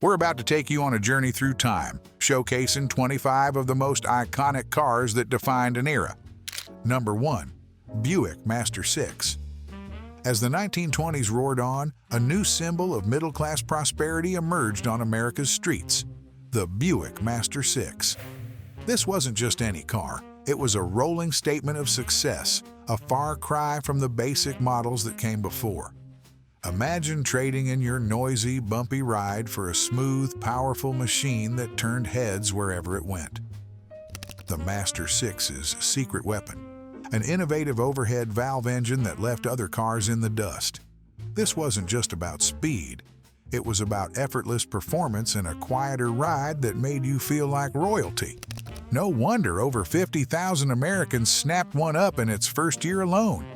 We're about to take you on a journey through time, showcasing 25 of the most iconic cars that defined an era. Number 1. Buick Master 6. As the 1920s roared on, a new symbol of middle-class prosperity emerged on America's streets: the Buick Master 6. This wasn't just any car. It was a rolling statement of success, a far cry from the basic models that came before. Imagine trading in your noisy, bumpy ride for a smooth, powerful machine that turned heads wherever it went. The Master 6's secret weapon: an innovative overhead valve engine that left other cars in the dust. This wasn't just about speed. It was about effortless performance and a quieter ride that made you feel like royalty. No wonder over 50,000 Americans snapped one up in its first year alone.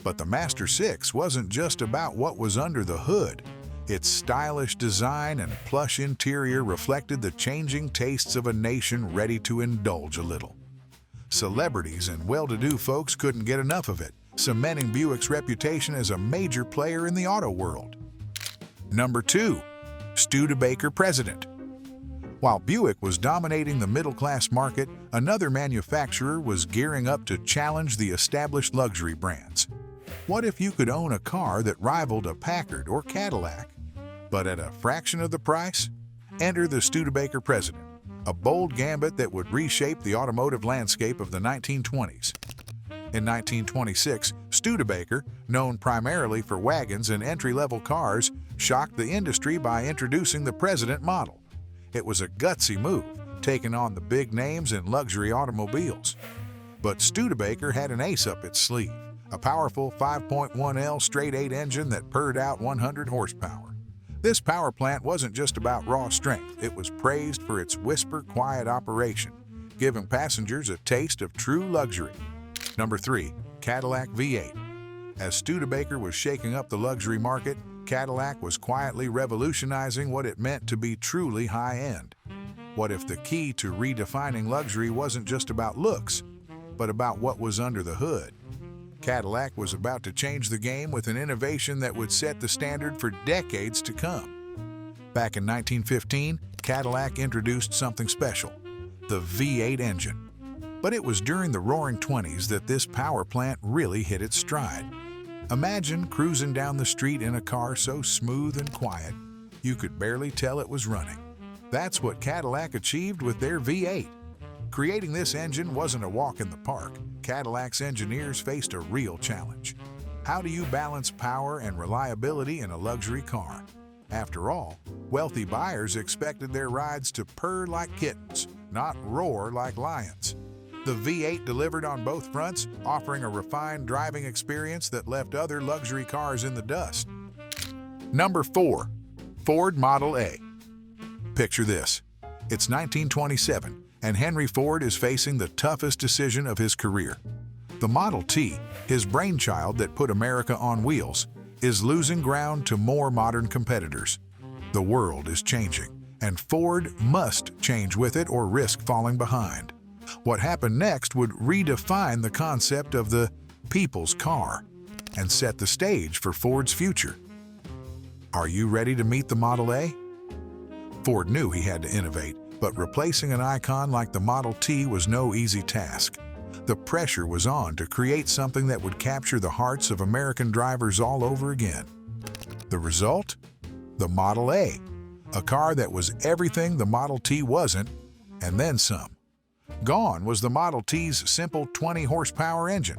But the Master 6 wasn't just about what was under the hood. Its stylish design and plush interior reflected the changing tastes of a nation ready to indulge a little. Celebrities and well-to-do folks couldn't get enough of it, cementing Buick's reputation as a major player in the auto world. Number 2. Studebaker President. While Buick was dominating the middle-class market, another manufacturer was gearing up to challenge the established luxury brands. What if you could own a car that rivaled a Packard or Cadillac, but at a fraction of the price? Enter the Studebaker President, a bold gambit that would reshape the automotive landscape of the 1920s. In 1926, Studebaker, known primarily for wagons and entry-level cars, shocked the industry by introducing the President model. It was a gutsy move, taking on the big names in luxury automobiles. But Studebaker had an ace up its sleeve: a powerful 5.1L straight-8 engine that purred out 100 horsepower. This power plant wasn't just about raw strength. It was praised for its whisper-quiet operation, giving passengers a taste of true luxury. Number 3. Cadillac V8. As Studebaker was shaking up the luxury market, Cadillac was quietly revolutionizing what it meant to be truly high-end. What if the key to redefining luxury wasn't just about looks, but about what was under the hood? Cadillac was about to change the game with an innovation that would set the standard for decades to come. Back in 1915, Cadillac introduced something special: the V8 engine. But it was during the Roaring '20s that this power plant really hit its stride. Imagine cruising down the street in a car so smooth and quiet, you could barely tell it was running. That's what Cadillac achieved with their V8. Creating this engine wasn't a walk in the park. Cadillac's engineers faced a real challenge. How do you balance power and reliability in a luxury car? After all, wealthy buyers expected their rides to purr like kittens, not roar like lions. The V8 delivered on both fronts, offering a refined driving experience that left other luxury cars in the dust. Number 4. Ford Model A. Picture this. It's 1927, and Henry Ford is facing the toughest decision of his career. The Model T, his brainchild that put America on wheels, is losing ground to more modern competitors. The world is changing, and Ford must change with it or risk falling behind. What happened next would redefine the concept of the people's car and set the stage for Ford's future. Are you ready to meet the Model A? Ford knew he had to innovate, but replacing an icon like the Model T was no easy task. The pressure was on to create something that would capture the hearts of American drivers all over again. The result? The Model A, a car that was everything the Model T wasn't, and then some. Gone was the Model T's simple 20-horsepower engine.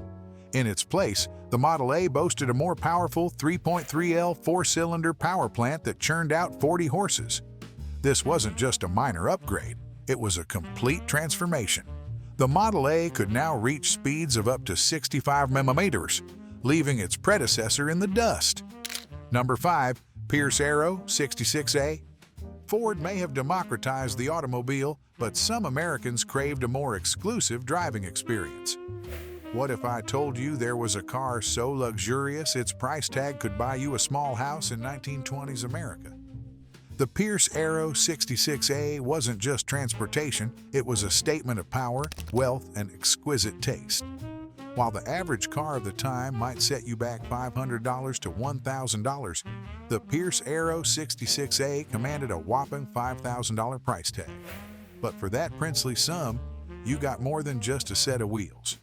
In its place, the Model A boasted a more powerful 3.3L four-cylinder power plant that churned out 40 horses. This wasn't just a minor upgrade, it was a complete transformation. The Model A could now reach speeds of up to 65 mm, leaving its predecessor in the dust. Number 5. Pierce Arrow 66A. Ford may have democratized the automobile, but some Americans craved a more exclusive driving experience. What if I told you there was a car so luxurious its price tag could buy you a small house in 1920s America? The Pierce Arrow 66A wasn't just transportation, it was a statement of power, wealth, and exquisite taste. While the average car of the time might set you back $500 to $1,000, the Pierce Aero 66A commanded a whopping $5,000 price tag. But for that princely sum, you got more than just a set of wheels.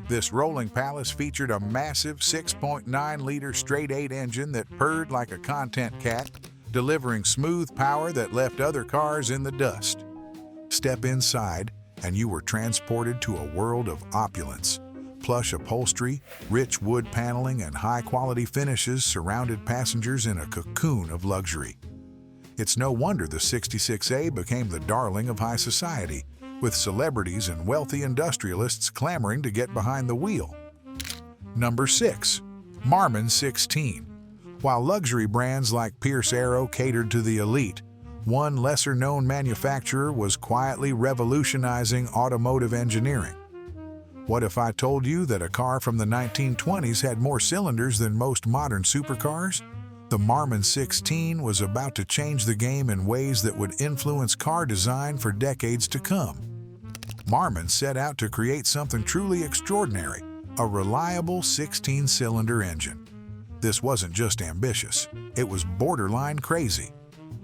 This rolling palace featured a massive 6.9-liter straight-8 engine that purred like a content cat, delivering smooth power that left other cars in the dust. Step inside, and you were transported to a world of opulence. Plush upholstery, rich wood paneling, and high-quality finishes surrounded passengers in a cocoon of luxury. It's no wonder the 66A became the darling of high society, with celebrities and wealthy industrialists clamoring to get behind the wheel. Number 6. Marman 16. While luxury brands like Pierce Aero catered to the elite, one lesser-known manufacturer was quietly revolutionizing automotive engineering. What if I told you that a car from the 1920s had more cylinders than most modern supercars? The Marman 16 was about to change the game in ways that would influence car design for decades to come. Marman set out to create something truly extraordinary, a reliable 16-cylinder engine. This wasn't just ambitious, it was borderline crazy.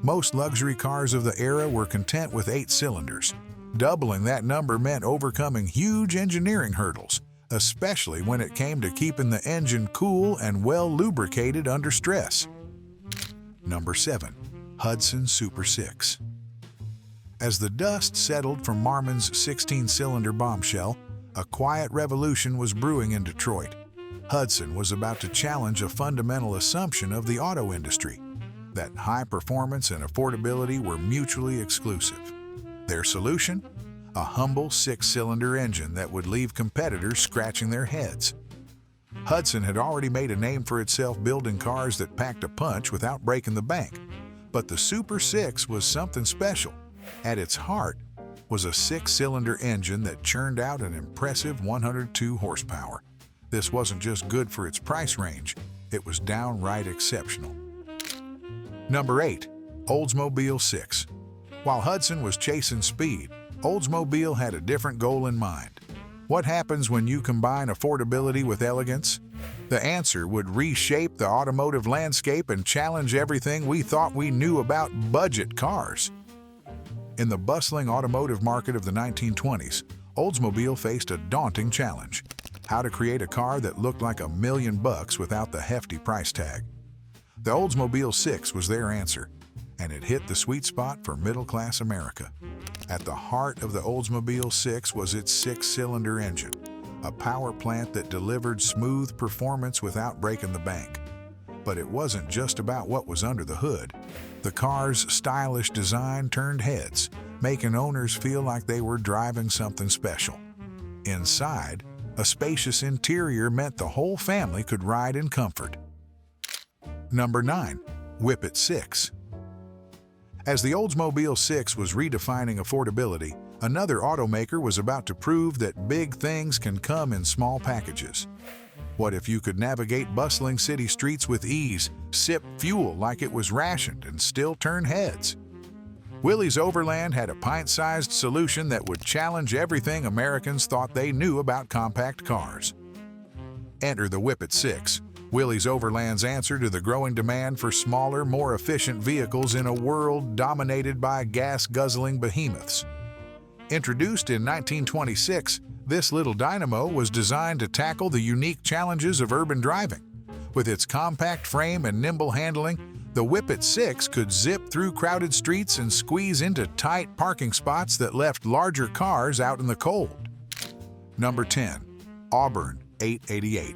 Most luxury cars of the era were content with 8 cylinders. Doubling that number meant overcoming huge engineering hurdles, especially when it came to keeping the engine cool and well lubricated under stress. Number 7. Hudson Super 6. As the dust settled from Marman's 16-cylinder bombshell, a quiet revolution was brewing in Detroit. Hudson was about to challenge a fundamental assumption of the auto industry, that high performance and affordability were mutually exclusive. Their solution? A humble 6-cylinder engine that would leave competitors scratching their heads. Hudson had already made a name for itself building cars that packed a punch without breaking the bank. But the Super 6 was something special. At its heart was a 6-cylinder engine that churned out an impressive 102 horsepower. This wasn't just good for its price range, it was downright exceptional. Number 8. Oldsmobile 6. While Hudson was chasing speed, Oldsmobile had a different goal in mind. What happens when you combine affordability with elegance? The answer would reshape the automotive landscape and challenge everything we thought we knew about budget cars. In the bustling automotive market of the 1920s, Oldsmobile faced a daunting challenge: how to create a car that looked like $1 million without the hefty price tag. The Oldsmobile 6 was their answer, and it hit the sweet spot for middle-class America. At the heart of the Oldsmobile 6 was its 6-cylinder engine, a power plant that delivered smooth performance without breaking the bank. But it wasn't just about what was under the hood. The car's stylish design turned heads, making owners feel like they were driving something special. Inside, a spacious interior meant the whole family could ride in comfort. Number 9. Whippet 6. As the Oldsmobile 6 was redefining affordability, another automaker was about to prove that big things can come in small packages. What if you could navigate bustling city streets with ease, sip fuel like it was rationed, and still turn heads? Willys Overland had a pint-sized solution that would challenge everything Americans thought they knew about compact cars. Enter the Whippet 6, Willys Overland's answer to the growing demand for smaller, more efficient vehicles in a world dominated by gas-guzzling behemoths. Introduced in 1926, this little dynamo was designed to tackle the unique challenges of urban driving. With its compact frame and nimble handling, the Whippet 6 could zip through crowded streets and squeeze into tight parking spots that left larger cars out in the cold. Number 10. Auburn 888.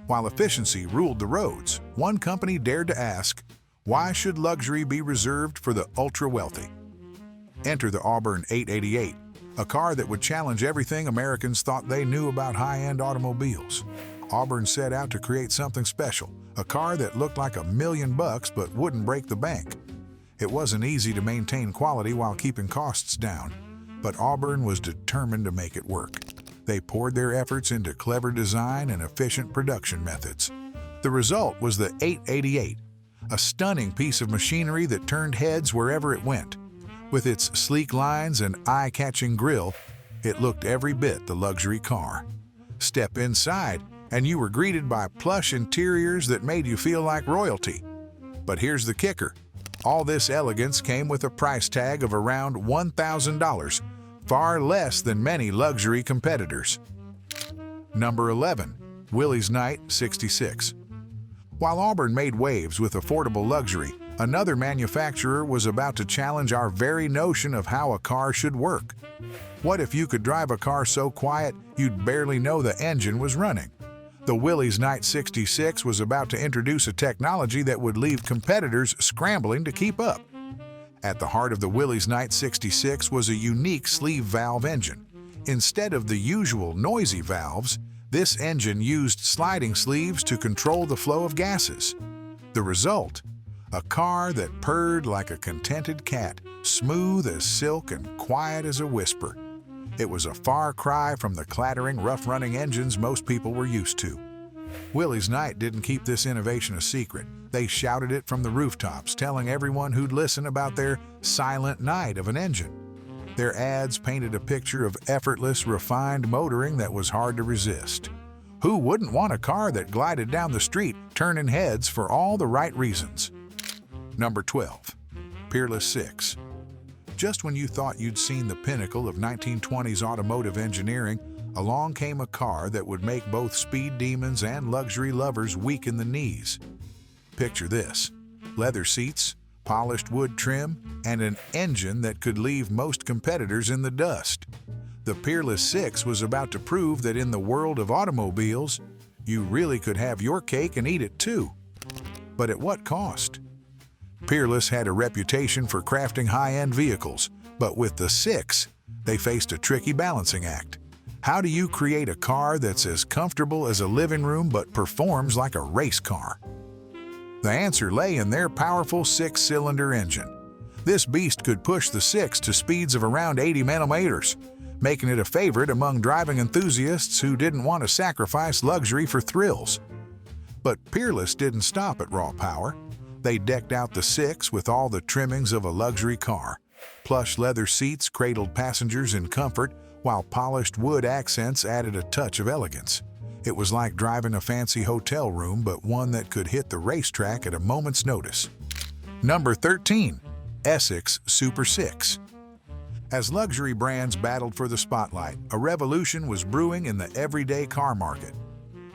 While efficiency ruled the roads, one company dared to ask, why should luxury be reserved for the ultra-wealthy? Enter the Auburn 888, a car that would challenge everything Americans thought they knew about high-end automobiles. Auburn set out to create something special, a car that looked like $1 million but wouldn't break the bank. It wasn't easy to maintain quality while keeping costs down, but Auburn was determined to make it work. They poured their efforts into clever design and efficient production methods. The result was the 888, a stunning piece of machinery that turned heads wherever it went. With its sleek lines and eye-catching grille, it looked every bit the luxury car. Step inside, and you were greeted by plush interiors that made you feel like royalty. But here's the kicker. All this elegance came with a price tag of around $1,000, far less than many luxury competitors. Number 11. Willys Knight 66. While Auburn made waves with affordable luxury, another manufacturer was about to challenge our very notion of how a car should work. What if you could drive a car so quiet you'd barely know the engine was running? The Willys Knight 66 was about to introduce a technology that would leave competitors scrambling to keep up. At the heart of the Willys Knight 66 was a unique sleeve valve engine. Instead of the usual noisy valves, this engine used sliding sleeves to control the flow of gases. The result? A car that purred like a contented cat, smooth as silk and quiet as a whisper. It was a far cry from the clattering, rough-running engines most people were used to. Willys Knight didn't keep this innovation a secret. They shouted it from the rooftops, telling everyone who'd listen about their silent night of an engine. Their ads painted a picture of effortless, refined motoring that was hard to resist. Who wouldn't want a car that glided down the street, turning heads for all the right reasons? Number 12. Peerless VI. Just when you thought you'd seen the pinnacle of 1920s automotive engineering, along came a car that would make both speed demons and luxury lovers weak in the knees. Picture this: leather seats, polished wood trim, and an engine that could leave most competitors in the dust. The Peerless VI was about to prove that in the world of automobiles, you really could have your cake and eat it too. But at what cost? Peerless had a reputation for crafting high-end vehicles, but with the VI, they faced a tricky balancing act. How do you create a car that's as comfortable as a living room but performs like a race car? The answer lay in their powerful six-cylinder engine. This beast could push the VI to speeds of around 80 millimeters, making it a favorite among driving enthusiasts who didn't want to sacrifice luxury for thrills. But Peerless didn't stop at raw power. They decked out the VI with all the trimmings of a luxury car. Plush leather seats cradled passengers in comfort, while polished wood accents added a touch of elegance. It was like driving a fancy hotel room, but one that could hit the racetrack at a moment's notice. Number 13. Essex Super 6. As luxury brands battled for the spotlight, a revolution was brewing in the everyday car market.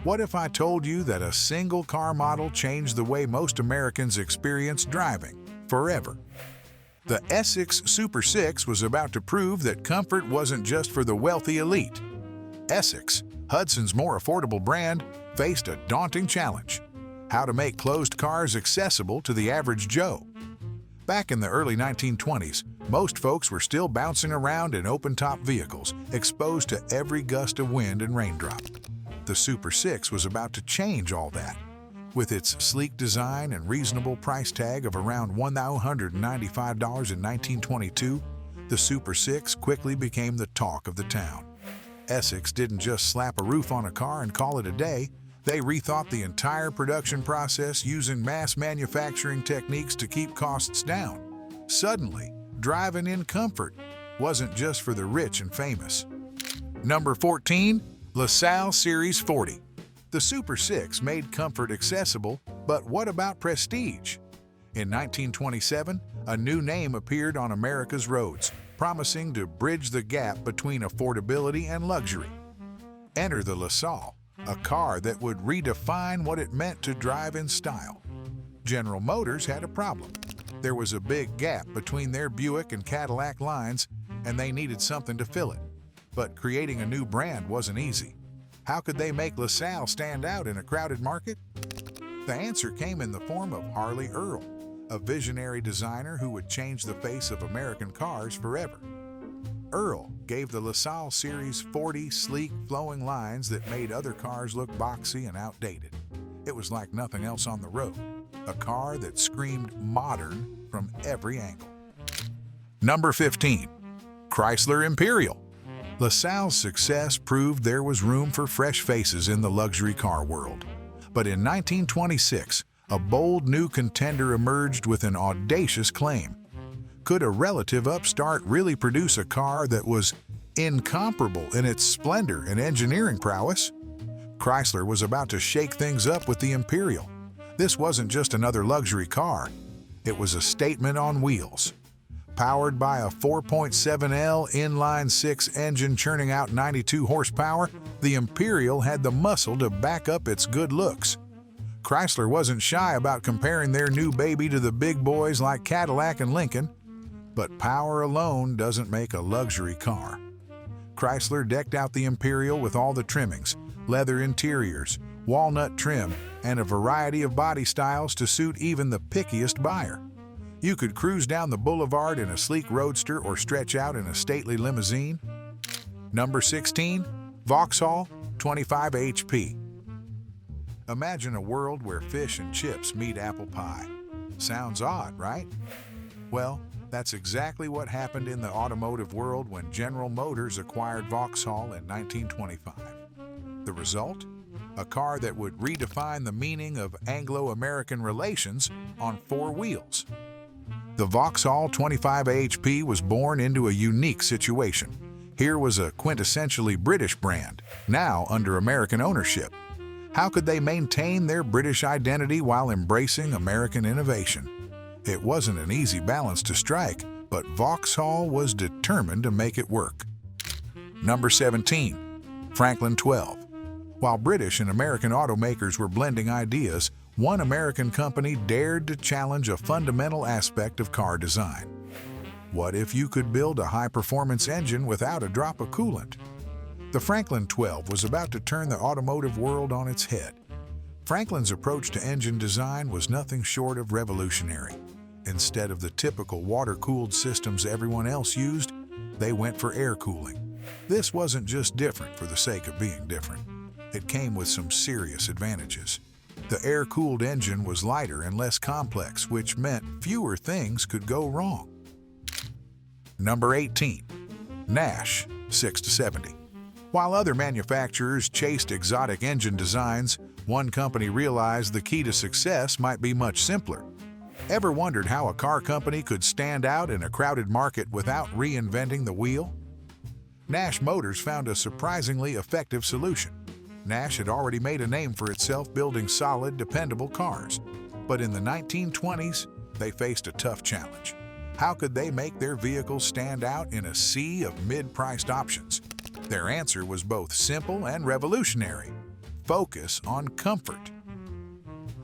What if I told you that a single car model changed the way most Americans experience driving forever? The Essex Super 6 was about to prove that comfort wasn't just for the wealthy elite. Essex, Hudson's more affordable brand, faced a daunting challenge: how to make closed cars accessible to the average Joe. Back in the early 1920s, most folks were still bouncing around in open-top vehicles, exposed to every gust of wind and raindrop. The Super 6 was about to change all that. With its sleek design and reasonable price tag of around $1,995 in 1922, the Super 6 quickly became the talk of the town. Essex didn't just slap a roof on a car and call it a day. They rethought the entire production process using mass manufacturing techniques to keep costs down. Suddenly, driving in comfort wasn't just for the rich and famous. Number 14. Lal Series 40. The Super 6 made comfort accessible, but what about prestige? In 1927, a new name appeared on America's roads, promising to bridge the gap between affordability and luxury. Enter the Lal, a car that would redefine what it meant to drive in style. General Motors had a problem. There was a big gap between their Buick and Cadillac lines, and they needed something to fill it. But creating a new brand wasn't easy. How could they make LaSalle stand out in a crowded market? The answer came in the form of Harley Earl, a visionary designer who would change the face of American cars forever. Earl gave the Lal Series 40 sleek, flowing lines that made other cars look boxy and outdated. It was like nothing else on the road, a car that screamed modern from every angle. Number 15. Chrysler Imperial. LaSalle's success proved there was room for fresh faces in the luxury car world. But in 1926, a bold new contender emerged with an audacious claim. Could a relative upstart really produce a car that was Incomparable in its splendor and engineering prowess, Chrysler was about to shake things up with the Imperial. This wasn't just another luxury car. It was a statement on wheels. Powered by a 4.7L inline-six engine churning out 92 horsepower, the Imperial had the muscle to back up its good looks. Chrysler wasn't shy about comparing their new baby to the big boys like Cadillac and Lincoln, but power alone doesn't make a luxury car. Chrysler decked out the Imperial with all the trimmings, leather interiors, walnut trim, and a variety of body styles to suit even the pickiest buyer. You could cruise down the boulevard in a sleek roadster or stretch out in a stately limousine. Number 16. Voxhall 25 HP. Imagine a world where fish and chips meet apple pie. Sounds odd, right? Well, that's exactly what happened in the automotive world when General Motors acquired Voxhall in 1925. The result? A car that would redefine the meaning of Anglo-American relations on four wheels. The Voxhall 25 HP was born into a unique situation. Here was a quintessentially British brand, now under American ownership. How could they maintain their British identity while embracing American innovation? It wasn't an easy balance to strike, but Voxhall was determined to make it work. Number 17. Franklin 12. While British and American automakers were blending ideas, one American company dared to challenge a fundamental aspect of car design. What if you could build a high-performance engine without a drop of coolant? The Franklin 12 was about to turn the automotive world on its head. Franklin's approach to engine design was nothing short of revolutionary. Instead of the typical water-cooled systems everyone else used, they went for air cooling. This wasn't just different for the sake of being different. It came with some serious advantages. The air-cooled engine was lighter and less complex, which meant fewer things could go wrong. Number 18. Nash 6-70. While other manufacturers chased exotic engine designs, one company realized the key to success might be much simpler. Ever wondered how a car company could stand out in a crowded market without reinventing the wheel? Nash Motors found a surprisingly effective solution. Nash had already made a name for itself building solid, dependable cars. But in the 1920s, they faced a tough challenge. How could they make their vehicles stand out in a sea of mid-priced options? Their answer was both simple and revolutionary: focus on comfort.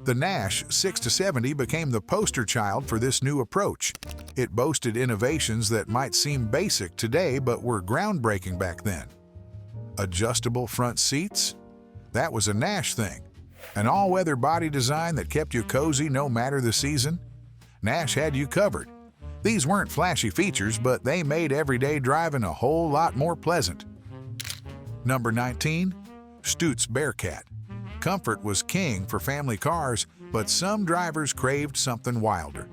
The Nash 6-70 became the poster child for this new approach. It boasted innovations that might seem basic today but were groundbreaking back then. Adjustable front seats? That was a Nash thing. An all-weather body design that kept you cozy no matter the season? Nash had you covered. These weren't flashy features, but they made everyday driving a whole lot more pleasant. Number 19. Stults Bearcat. Comfort was king for family cars, but some drivers craved something wilder.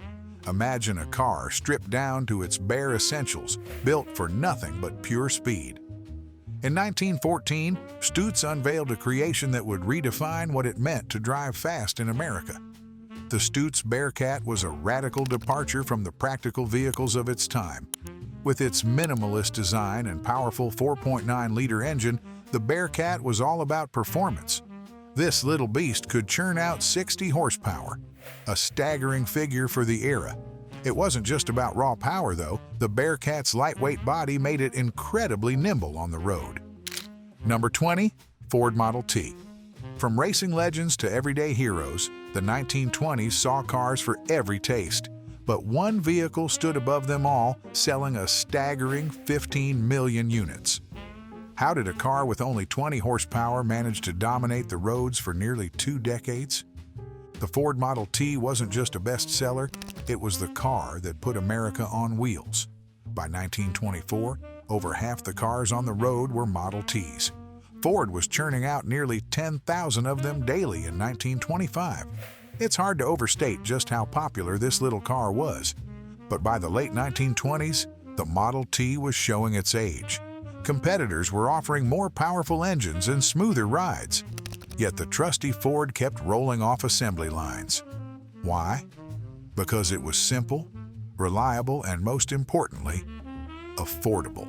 Imagine a car stripped down to its bare essentials, built for nothing but pure speed. In 1914, Stults unveiled a creation that would redefine what it meant to drive fast in America. The Stults Bearcat was a radical departure from the practical vehicles of its time. With its minimalist design and powerful 4.9-liter engine, the Bearcat was all about performance. This little beast could churn out 60 horsepower, a staggering figure for the era. It wasn't just about raw power, though. The Bearcat's lightweight body made it incredibly nimble on the road. Number 20. Ford Model T. From racing legends to everyday heroes, the 1920s saw cars for every taste. But one vehicle stood above them all, selling a staggering 15 million units. How did a car with only 20 horsepower manage to dominate the roads for nearly 2 decades? The Ford Model T wasn't just a bestseller, it was the car that put America on wheels. By 1924, over half the cars on the road were Model Ts. Ford was churning out nearly 10,000 of them daily in 1925. It's hard to overstate just how popular this little car was. But by the late 1920s, the Model T was showing its age. Competitors were offering more powerful engines and smoother rides. Yet the trusty Ford kept rolling off assembly lines. Why? Because it was simple, reliable, and most importantly, affordable.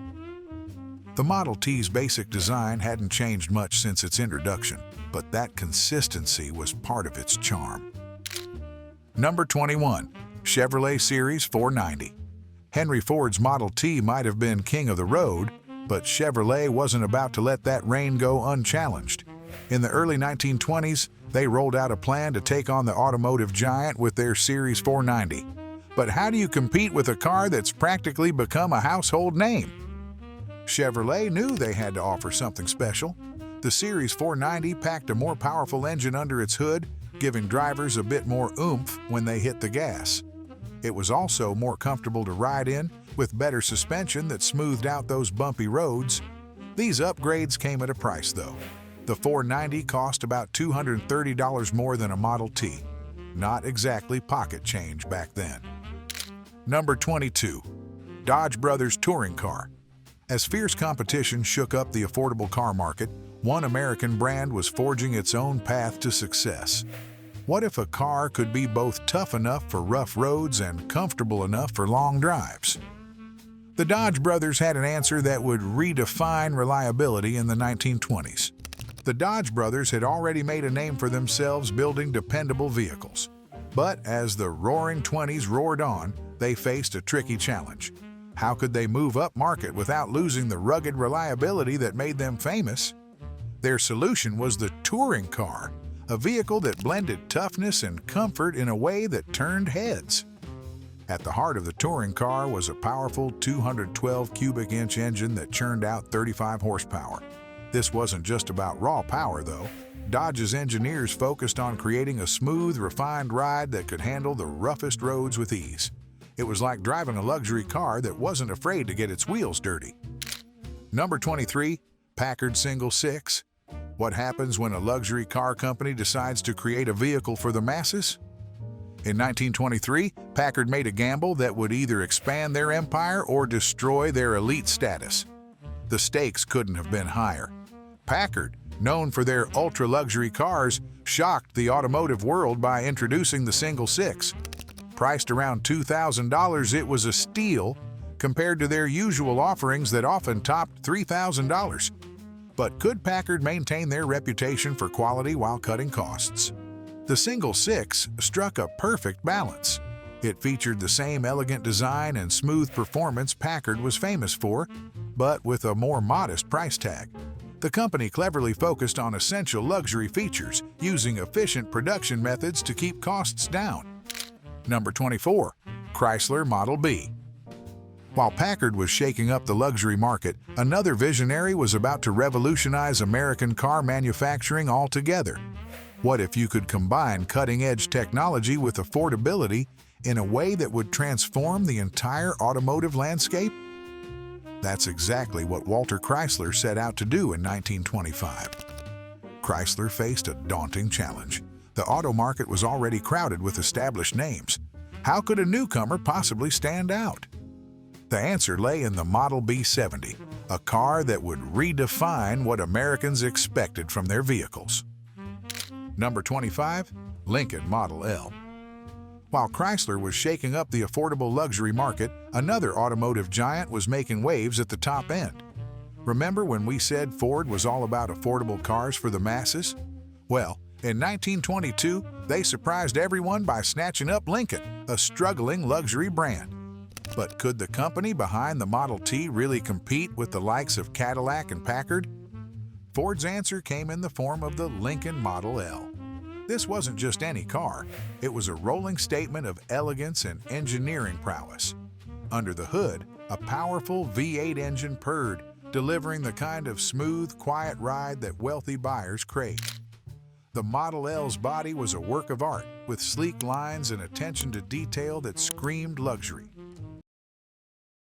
The Model T's basic design hadn't changed much since its introduction, but that consistency was part of its charm. Number 21. Chevrolet Series 490. Henry Ford's Model T might have been king of the road, but Chevrolet wasn't about to let that reign go unchallenged. In the early 1920s, they rolled out a plan to take on the automotive giant with their Series 490. But how do you compete with a car that's practically become a household name? Chevrolet knew they had to offer something special. The Series 490 packed a more powerful engine under its hood, giving drivers a bit more oomph when they hit the gas. It was also more comfortable to ride in, with better suspension that smoothed out those bumpy roads. These upgrades came at a price, though. The 490 cost about $230 more than a Model T. Not exactly pocket change back then. Number 22. Dodge Brothers Touring Car. As fierce competition shook up the affordable car market, one American brand was forging its own path to success. What if a car could be both tough enough for rough roads and comfortable enough for long drives? The Dodge brothers had an answer that would redefine reliability in the 1920s. The Dodge brothers had already made a name for themselves building dependable vehicles. But as the Roaring '20s roared on, they faced a tricky challenge. How could they move up market without losing the rugged reliability that made them famous? Their solution was the touring car, a vehicle that blended toughness and comfort in a way that turned heads. At the heart of the touring car was a powerful 212 cubic inch engine that churned out 35 horsepower. This wasn't just about raw power, though. Dodge's engineers focused on creating a smooth, refined ride that could handle the roughest roads with ease. It was like driving a luxury car that wasn't afraid to get its wheels dirty. Number 23. Packard Single Six. What happens when a luxury car company decides to create a vehicle for the masses? In 1923, Packard made a gamble that would either expand their empire or destroy their elite status. The stakes couldn't have been higher. Packard, known for their ultra-luxury cars, shocked the automotive world by introducing the Single Six. Priced around $2,000, it was a steal compared to their usual offerings that often topped $3,000. But could Packard maintain their reputation for quality while cutting costs? The Single Six struck a perfect balance. It featured the same elegant design and smooth performance Packard was famous for, but with a more modest price tag. The company cleverly focused on essential luxury features, using efficient production methods to keep costs down. Number 24. Chrysler Model B. While Packard was shaking up the luxury market, another visionary was about to revolutionize American car manufacturing altogether. What if you could combine cutting-edge technology with affordability in a way that would transform the entire automotive landscape? That's exactly what Walter Chrysler set out to do in 1925. Chrysler faced a daunting challenge. The auto market was already crowded with established names. How could a newcomer possibly stand out? The answer lay in the Model B70, a car that would redefine what Americans expected from their vehicles. Number 25. Lincoln Model L. While Chrysler was shaking up the affordable luxury market, another automotive giant was making waves at the top end. Remember when we said Ford was all about affordable cars for the masses? Well, in 1922, they surprised everyone by snatching up Lincoln, a struggling luxury brand. But could the company behind the Model T really compete with the likes of Cadillac and Packard? Ford's answer came in the form of the Lincoln Model L. This wasn't just any car. It was a rolling statement of elegance and engineering prowess. Under the hood, a powerful V8 engine purred, delivering the kind of smooth, quiet ride that wealthy buyers craved. The Model L's body was a work of art, with sleek lines and attention to detail that screamed luxury.